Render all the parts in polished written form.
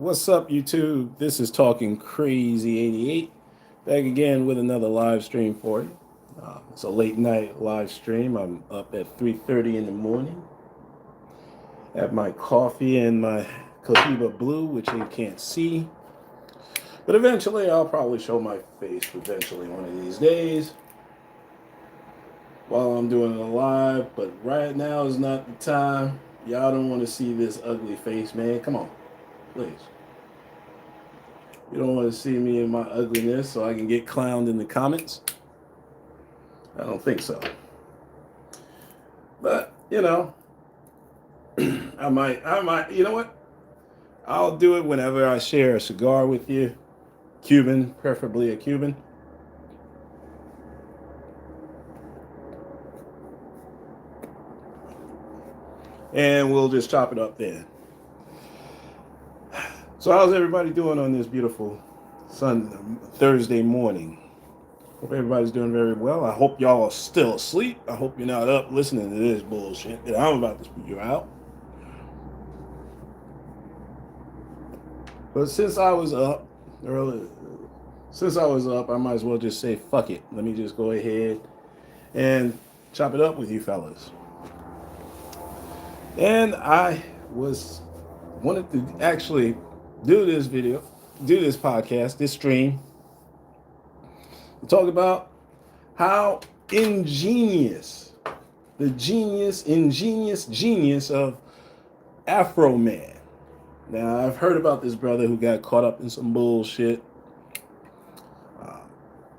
What's up, YouTube? This is Talking Crazy 88. Back again with another live stream for you. It's a late night live stream. I'm up at 3:30 in the morning. Have my coffee and my Cohiba Blue, which you can't see. But eventually, I'll probably show my face eventually one of these days while I'm doing it live. But right now is not the time. Y'all don't want to see this ugly face, man. Come on, please. You don't want to see me in my ugliness so I can get clowned in the comments? I don't think so. But, you know what? I'll do it whenever I share a cigar with you. Cuban, preferably a Cuban. And we'll just chop it up there. So how's everybody doing on this beautiful Thursday morning? Hope everybody's doing very well. I hope y'all are still asleep. I hope you're not up listening to this bullshit that I'm about to spew you out. But since I was up, I might as well just say fuck it. Let me just go ahead and chop it up with you fellas. And I wanted to actually do this podcast, this stream, to talk about how ingenious of Afroman. Now, I've heard about this brother who got caught up in some bullshit.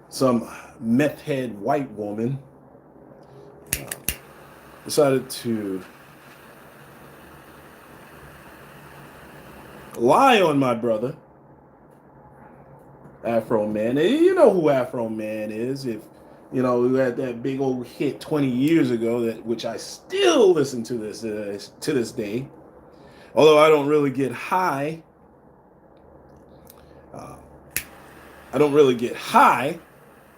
Some meth head white woman decided to lie on my brother, Afroman. And you know who Afroman is. If we had that big old hit 20 years ago, which I still listen to this day. Although I don't really get high. I don't really get high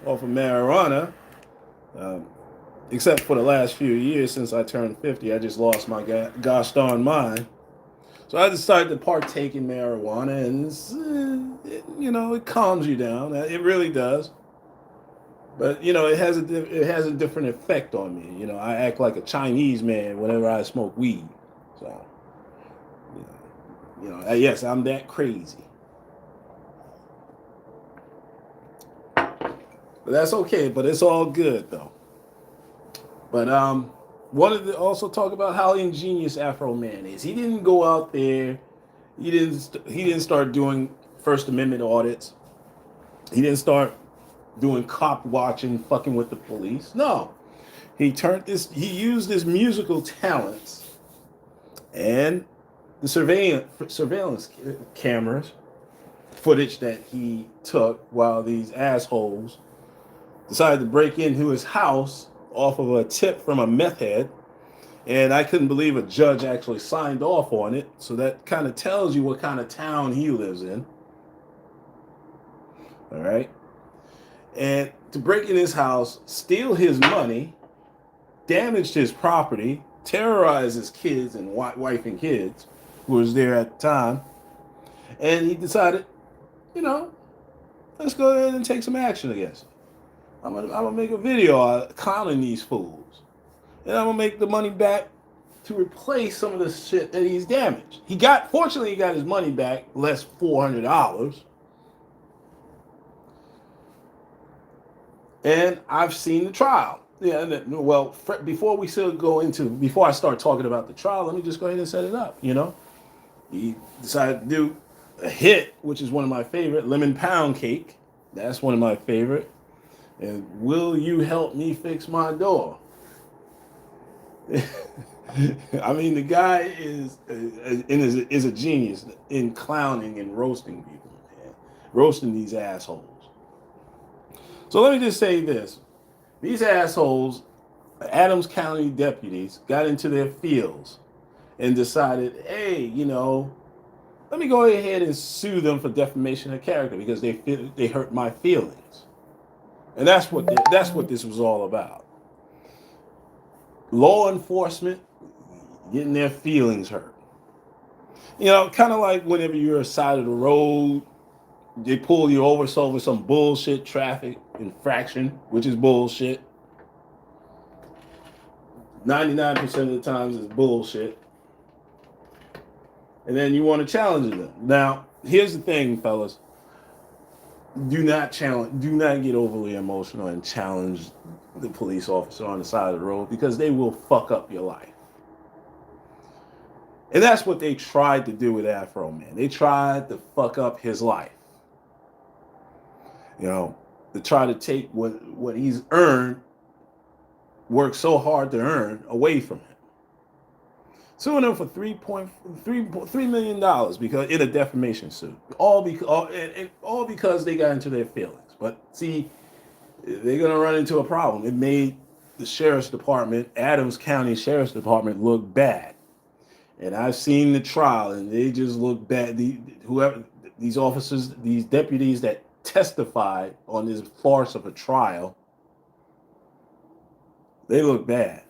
off of marijuana, except for the last few years since I turned 50. I just lost my gosh darn mind. So I decided to partake in marijuana, and it calms you down. It really does. But it has a different effect on me. I act like a Chinese man whenever I smoke weed. So, yes, I'm that crazy. But that's okay. But it's all good though. But wanted to also talk about how ingenious Afroman is. He didn't go out there. He didn't start doing First Amendment audits. He didn't start doing cop watching, fucking with the police. No, he used his musical talents and the surveillance cameras footage that he took while these assholes decided to break into his house off of a tip from a meth head, and I couldn't believe a judge actually signed off on it. So that kind of tells you what kind of town he lives in. All right. And to break in his house, steal his money, damaged his property, terrorize his kids and wife and kids who was there at the time. And he decided, let's go ahead and take some action against him. I'm gonna make a video clowning these fools, and I'm gonna make the money back to replace some of the shit that he's damaged. Fortunately, he got his money back, less $400. And I've seen the trial. Yeah. Well, before I start talking about the trial, let me just go ahead and set it up. He decided to do a hit, which is one of my favorite, lemon pound cake. That's one of my favorite. And will you help me fix my door? I mean, the guy is a genius in clowning and roasting people, man. Roasting these assholes. So let me just say this. These assholes, Adams County deputies, got into their fields and decided, hey, let me go ahead and sue them for defamation of character because they hurt my feelings. And that's what this was all about. Law enforcement getting their feelings hurt. You know, kind of like whenever you're side of the road, they pull you over over some bullshit traffic infraction, which is bullshit. 99% of the times it's bullshit. And then you want to challenge them. Now, here's the thing, fellas. Do not get overly emotional and challenge the police officer on the side of the road because they will fuck up your life. And that's what they tried to do with Afroman. They tried to fuck up his life. You know, to try to take what he's earned, worked so hard to earn, away from him. Suing him for $3.3 million because in a defamation suit, all because they got into their feelings. But see, they're gonna run into a problem. It made the sheriff's department, Adams County Sheriff's Department, look bad. And I've seen the trial, and they just look bad. These officers, these deputies that testified on this farce of a trial, they look bad.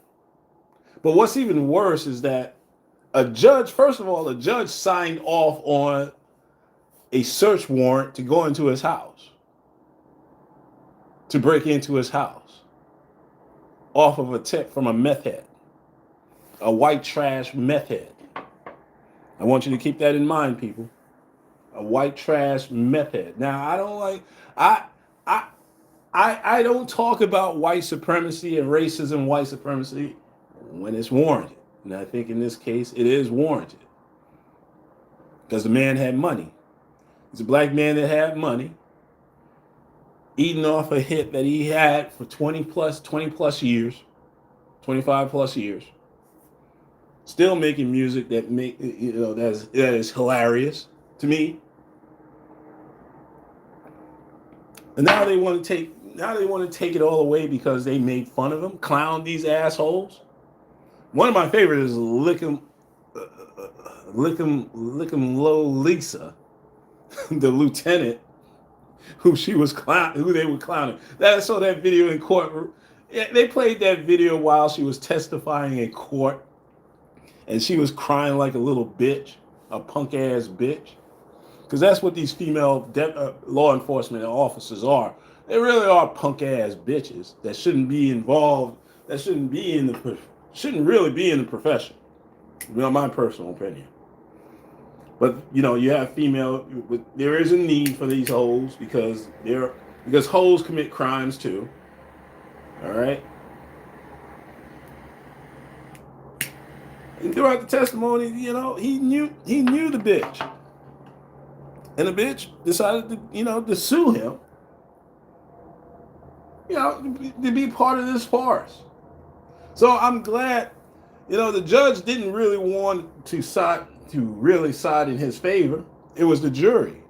But what's even worse is that a judge signed off on a search warrant to go into his house, to break into his house, off of a tip from a meth head, a white trash meth head. I want you to keep that in mind, people. A white trash meth head. Now, I don't talk about white supremacy and racism, white supremacy, when it's warranted. And I think in this case, it is warranted. Because the man had money. He's a black man that had money, eating off a hit that he had for 20 plus years, 25 plus years. Still making music that is hilarious to me. And now they want to take it all away because they made fun of him, clown these assholes. One of my favorites is Lick 'em Low Lisa, the lieutenant who they were clowning. I saw that video in court. They played that video while she was testifying in court. And she was crying like a little bitch, a punk ass bitch. Because that's what these female law enforcement officers are. They really are punk ass bitches that shouldn't be involved, that shouldn't really be in the profession. My personal opinion. But you have there is a need for these hoes because hoes commit crimes too. All right. And throughout the testimony, he knew the bitch. And the bitch decided to sue him, to be part of this farce. So I'm glad, the judge didn't really want to really side in his favor. It was the jury.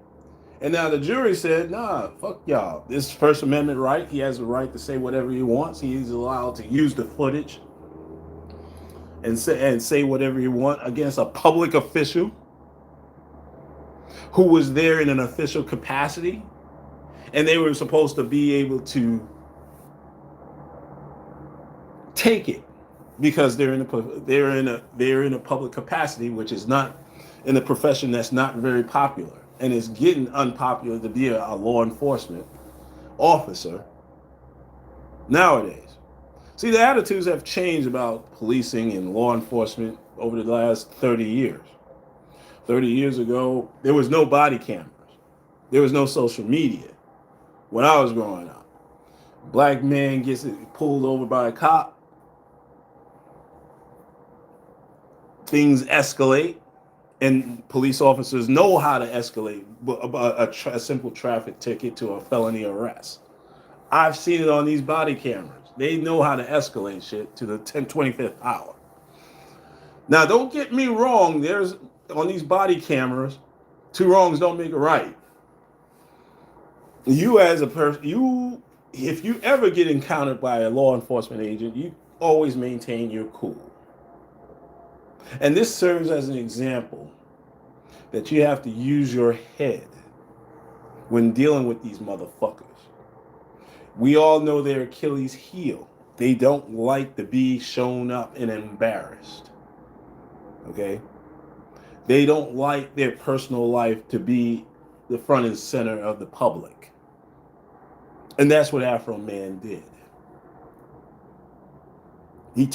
And now the jury said, nah, fuck y'all. This First Amendment right. He has the right to say whatever he wants. He's allowed to use the footage and say whatever you want against a public official who was there in an official capacity, and they were supposed to be able to take it because they're in a public capacity, which is not in a profession that's not very popular, and it's getting unpopular to be a law enforcement officer nowadays. See, the attitudes have changed about policing and law enforcement over the last 30 years. 30 years ago, there was no body cameras. There was no social media when I was growing up. Black man gets pulled over by a cop. Things escalate, and police officers know how to escalate a simple traffic ticket to a felony arrest. I've seen it on these body cameras. They know how to escalate shit to the 25th hour. Now, don't get me wrong. There's on these body cameras, two wrongs don't make a right. You as a person, if you ever get encountered by a law enforcement agent, you always maintain your cool. And this serves as an example that you have to use your head when dealing with these motherfuckers. We all know their Achilles heel. They don't like to be shown up and embarrassed. Okay? They don't like their personal life to be the front and center of the public. And that's what Afroman did. He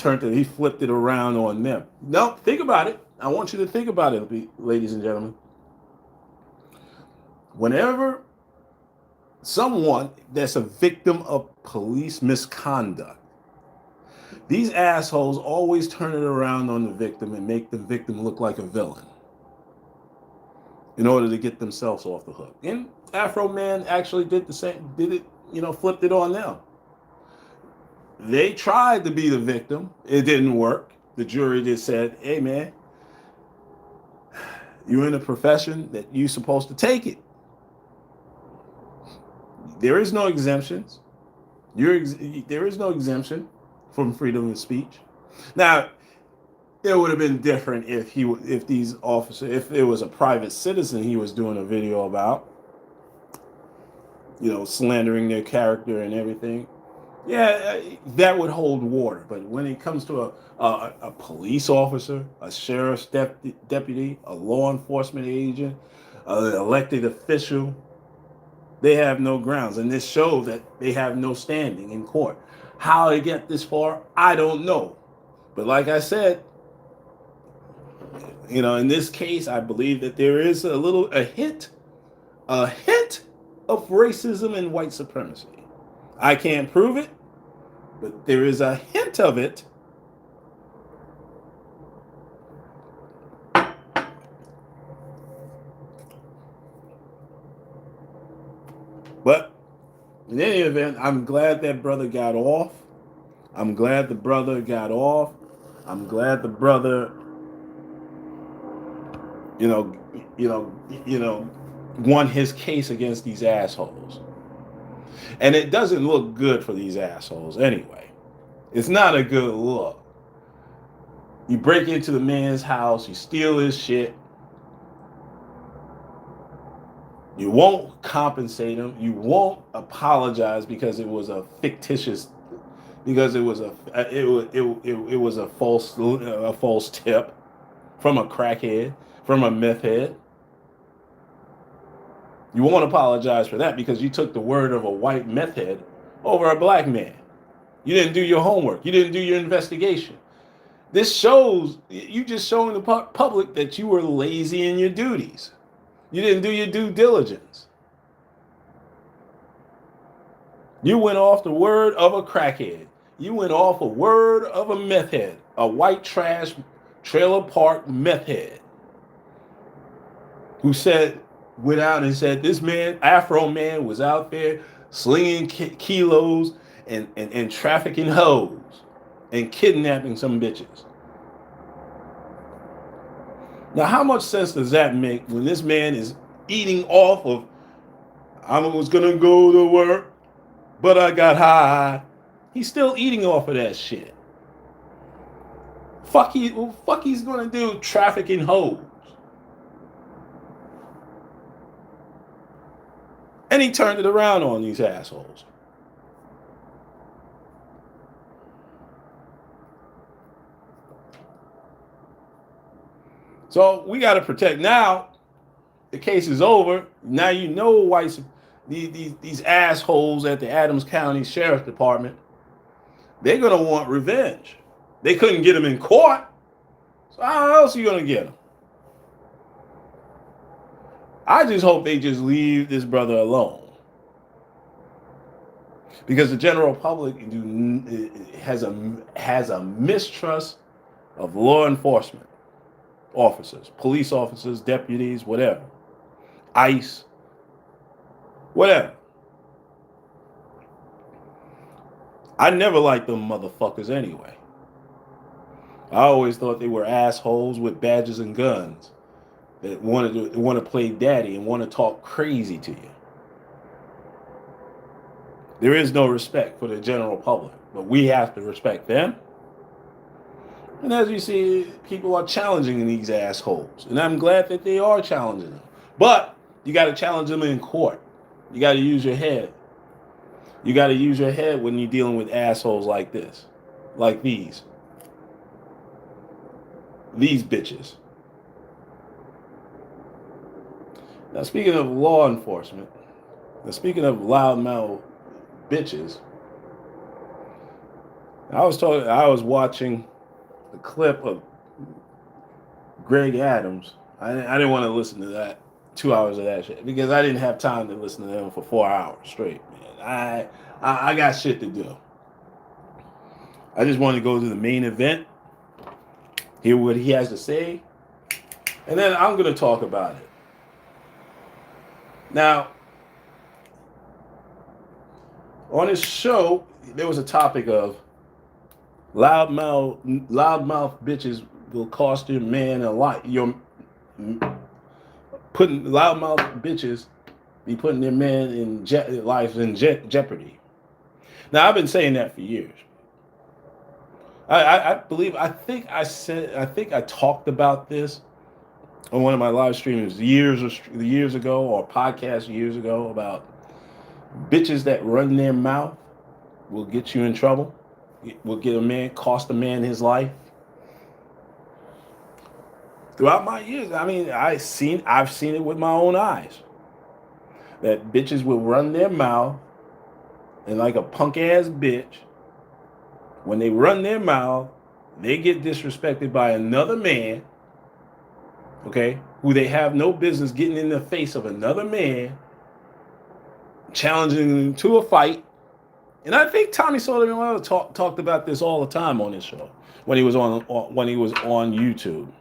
flipped it around on them. No, think about it. I want you to think about it, ladies and gentlemen. Whenever someone that's a victim of police misconduct, these assholes always turn it around on the victim and make the victim look like a villain in order to get themselves off the hook. And Afroman actually did the same, flipped it on them. They tried to be the victim. It didn't work. The jury just said, hey, man, you're in a profession that you're supposed to take it. There is no exemptions. There is no exemption from freedom of speech. Now, it would have been different if it was a private citizen he was doing a video about, slandering their character and everything. Yeah, that would hold water. But when it comes to a police officer, a sheriff's deputy, a law enforcement agent, an elected official, they have no grounds. And this shows that they have no standing in court. How they get this far, I don't know. But like I said, in this case, I believe that there is a hint of racism and white supremacy. I can't prove it, but there is a hint of it. But in any event, I'm glad that brother got off. I'm glad the brother got off. I'm glad the brother, won his case against these assholes. And it doesn't look good for these assholes anyway. It's not a good look. You break into the man's house, you steal his shit. You won't compensate him. You won't apologize because it was a fictitious, because it was a false tip from a crackhead, from a meth head. You won't apologize for that because you took the word of a white meth head over a black man. You didn't do your homework. You didn't do your investigation. This shows, you just showing the public that you were lazy in your duties. You didn't do your due diligence. You went off the word of a crackhead. You went off a word of a meth head, a white trash trailer park meth head, who went out and said this man, Afroman, was out there slinging kilos and trafficking hoes and kidnapping some bitches. Now, how much sense does that make when this man is eating off of, I was going to go to work, but I got high. He's still eating off of that shit. Fuck he's going to do trafficking hoes. And he turned it around on these assholes. So we got to protect. Now the case is over. Now you know these assholes at the Adams County Sheriff's Department, they're going to want revenge. They couldn't get him in court. So how else are you going to get him? I just hope they just leave this brother alone. Because the general public has a mistrust of law enforcement officers, police officers, deputies, whatever, ICE, whatever. I never liked them motherfuckers anyway. I always thought they were assholes with badges and guns that want to play daddy and want to talk crazy to you. There is no respect for the general public, but we have to respect them. And as you see, people are challenging these assholes. And I'm glad that they are challenging them. But you got to challenge them in court. You got to use your head. You got to use your head when you're dealing with assholes like this. Like these bitches. Now, speaking of law enforcement, now speaking of loudmouth bitches, I was watching a clip of Greg Adams. I didn't want to listen to that 2 hours of that shit because I didn't have time to listen to them for 4 hours straight. Man, I got shit to do. I just want to go to the main event, hear what he has to say, and then I'm going to talk about it. Now, on his show, there was a topic of loudmouth bitches will cost your man a life. You're putting loudmouth bitches be putting their man in life in jeopardy. Now, I've been saying that for years. I believe I think I talked about this on one of my live streams years ago or podcasts years ago about bitches that run their mouth will get you in trouble. Will get cost a man his life. Throughout my years, I mean, I've seen it with my own eyes. That bitches will run their mouth and like a punk ass bitch. When they run their mouth, they get disrespected by another man, okay, who they have no business getting in the face of another man, challenging them to a fight. And I think Tommy Sullivan talked about this all the time on his show when he was on YouTube.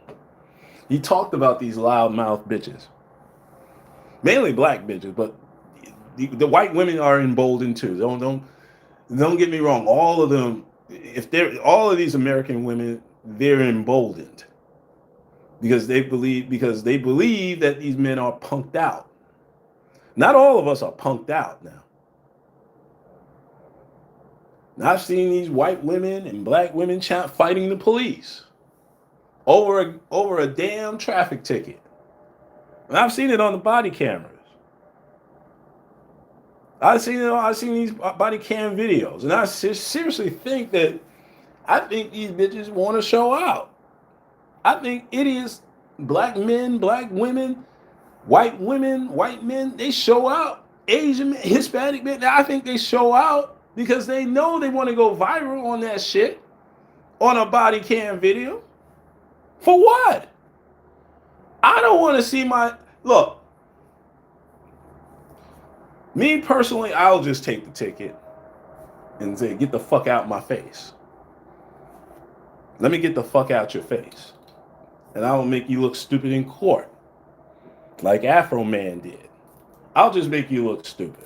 He talked about these loudmouth bitches, mainly black bitches, but the white women are emboldened too. Don't get me wrong. All of them, all of these American women, they're emboldened because they believe that these men are punked out. Not all of us are punked out now. Now I've seen these white women and black women fighting the police over a damn traffic ticket. And I've seen it on the body cameras. I've seen these body cam videos, and I seriously think these bitches want to show out. I think idiots, black men, black women, white men, they show out. Asian men, Hispanic men, I think they show out because they know they want to go viral on that shit, on a body cam video. For what? I don't want to see look. Me personally, I'll just take the ticket and say, get the fuck out my face. Let me get the fuck out your face. And I will make you look stupid in court. Like Afroman did. I'll just make you look stupid.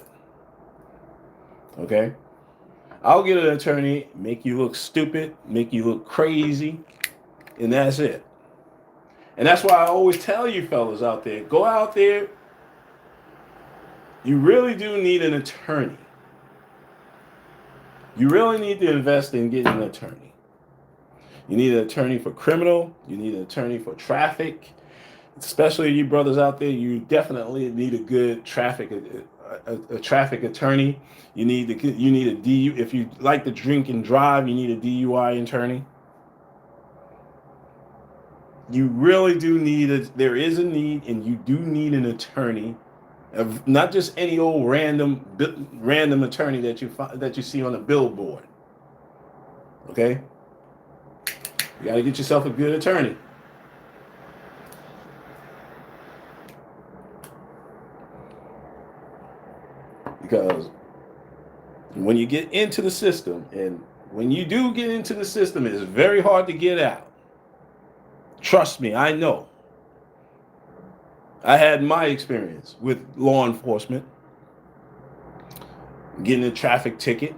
Okay? I'll get an attorney, make you look stupid, make you look crazy, and that's it. And that's why I always tell you fellas out there, go out there. You really do need an attorney. You really need to invest in getting an attorney. You need an attorney for criminal. You need an attorney for traffic. Especially you brothers out there, you definitely need a good traffic attorney. You need a DU. If you like to drink and drive, you need a DUI attorney. You really do need there is a need, and you do need an attorney. Not just any old random attorney that you see on a billboard. Okay? You got to get yourself a good attorney. Because when you get into the system, and when you do get into the system, it is very hard to get out. Trust me, I know. I had my experience with law enforcement, getting a traffic ticket,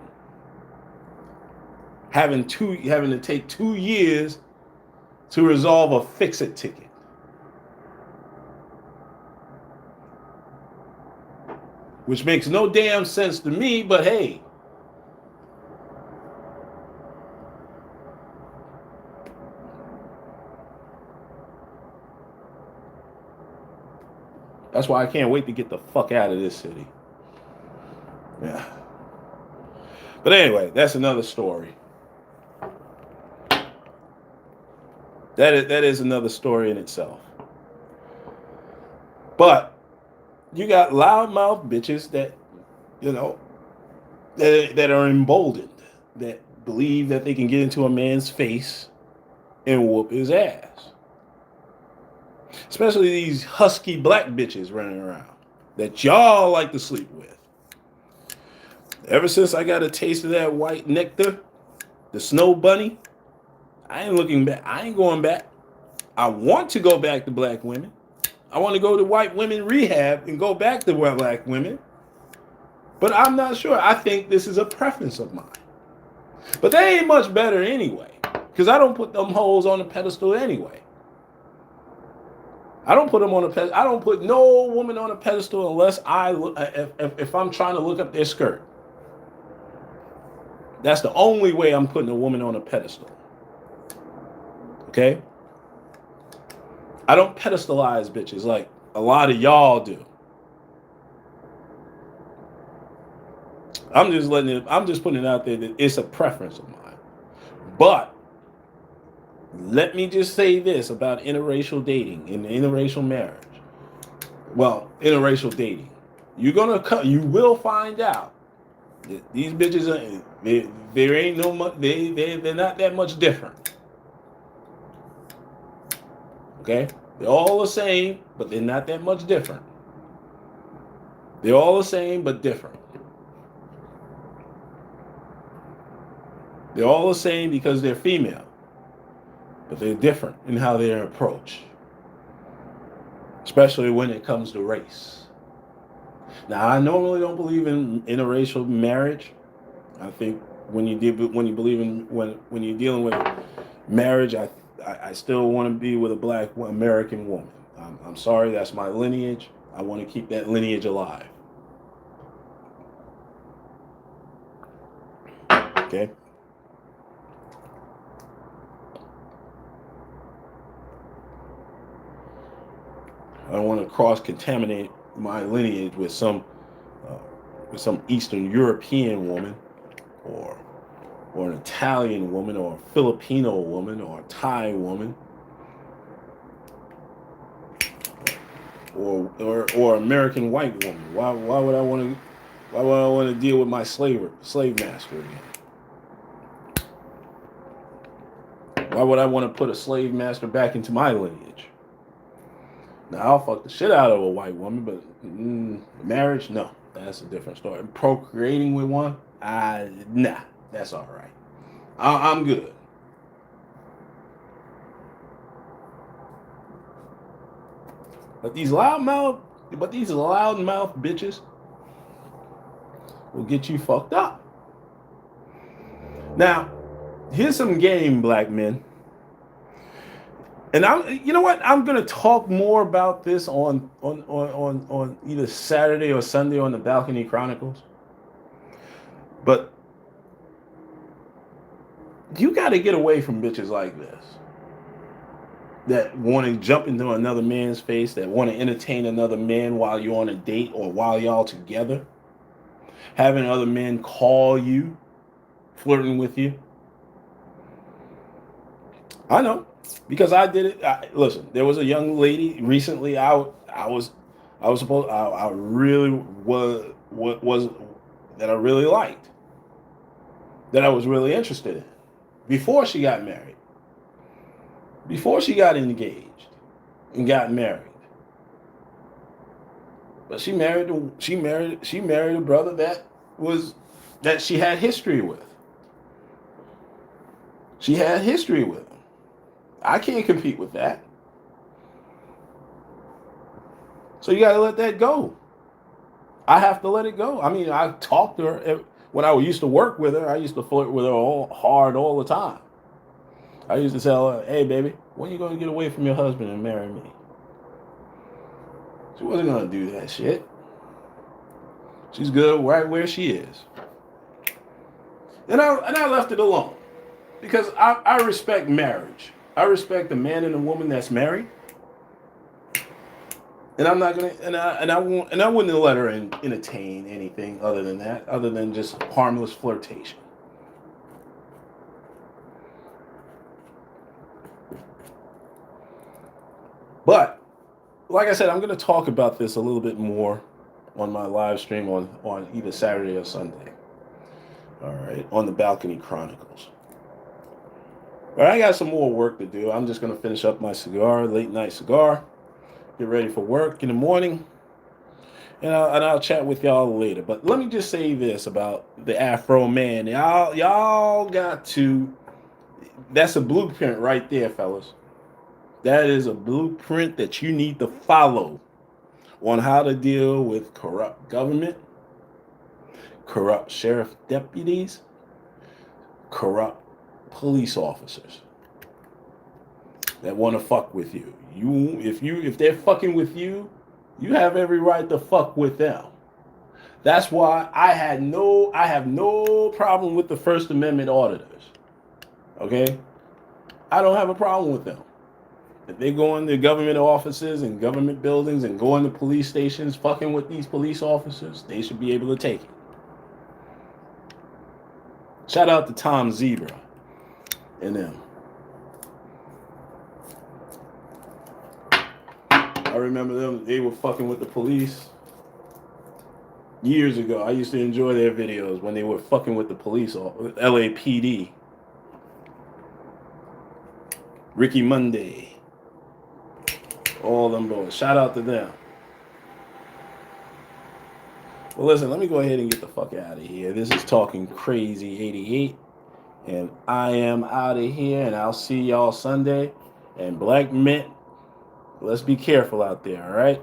having to take 2 years to resolve a fix-it ticket. Which makes no damn sense to me, but hey. That's why I can't wait to get the fuck out of this city. Yeah. But anyway, that's another story. That is another story in itself. But You got loudmouth bitches that, you know, that are emboldened, that believe that they can get into a man's face and whoop his ass. Especially these husky black bitches running around that y'all like to sleep with. Ever since I got a taste of that white nectar, the snow bunny, I ain't looking back. I ain't going back. I want to go back to black women. I want to go to white women rehab and go back to black women. But I'm not sure. I think this is a preference of mine. But they ain't much better anyway. Because I don't put them hoes on the pedestal anyway. I don't put them on a pedestal. I don't put no woman on a pedestal unless if I'm trying to look up their skirt. That's the only way I'm putting a woman on a pedestal. Okay? I don't pedestalize bitches like a lot of y'all do. I'm just putting it out there that it's a preference of mine. But let me just say this about interracial dating and interracial marriage. Well, interracial dating. You will find out that these bitches there ain't no much they're not that much different. Okay? They're all the same, but they're not that much different. They're all the same but different. They're all the same because they're female, but they're different in how they're approached, especially when it comes to race. Now, I normally don't believe in interracial marriage. I think when you're dealing with marriage, I still want to be with a black American woman. I'm sorry, that's my lineage. I want to keep that lineage alive. Okay. I don't want to cross-contaminate my lineage with some Eastern European woman, or an Italian woman, or a Filipino woman, or a Thai woman, or American white woman. Why would I want to deal with my slave master again? Why would I want to put a slave master back into my lineage? Now, I'll fuck the shit out of a white woman, but marriage, no. That's a different story. Procreating with one, nah, that's all right. I'm good. But these loudmouth bitches will get you fucked up. Now, here's some game, black men. And you know what? I'm gonna talk more about this on either Saturday or Sunday on the Balcony Chronicles. But you got to get away from bitches like this that want to jump into another man's face, that want to entertain another man while you're on a date or while y'all together, having other men call you, flirting with you. I know. Because I did it. Listen, there was a young lady recently. I really was that I really liked, that I was really interested in, before she got married, before she got engaged and got married. But she married a brother that she had history with. She had history with him. I can't compete with that. So you got to let that go. I have to let it go. I mean, I talked to her when I used to work with her. I used to flirt with her hard all the time. I used to tell her, "Hey, baby, when are you going to get away from your husband and marry me?" She wasn't going to do that shit. She's good right where she is. And I left it alone because I respect marriage. I respect the man and the woman that's married, and I'm not gonna I wouldn't let her entertain anything other than that, other than just harmless flirtation. But like I said, I'm going to talk about this a little bit more on my live stream on either Saturday or Sunday. All right, on the Balcony Chronicles. But I got some more work to do. I'm just going to finish up my cigar, late night cigar, get ready for work in the morning, and I'll chat with y'all later. But let me just say this about the Afroman. Y'all got to. That's a blueprint right there, fellas. That is a blueprint that you need to follow on how to deal with corrupt government, corrupt sheriff deputies, corrupt police officers that want to fuck with you. If they're fucking with you, you have every right to fuck with them. That's why I have no problem with the First Amendment auditors. Okay? I don't have a problem with them. If they go into government offices and government buildings and go into police stations fucking with these police officers, they should be able to take it. Shout out to Tom Zebra and them. I remember them, they were fucking with the police years ago. I used to enjoy their videos when they were fucking with the police, LAPD. Ricky Monday. All them boys. Shout out to them. Well, listen, let me go ahead and get the fuck out of here. This is Talking Crazy 88. And I am out of here. And I'll see y'all Sunday. And Black Mint, let's be careful out there, all right?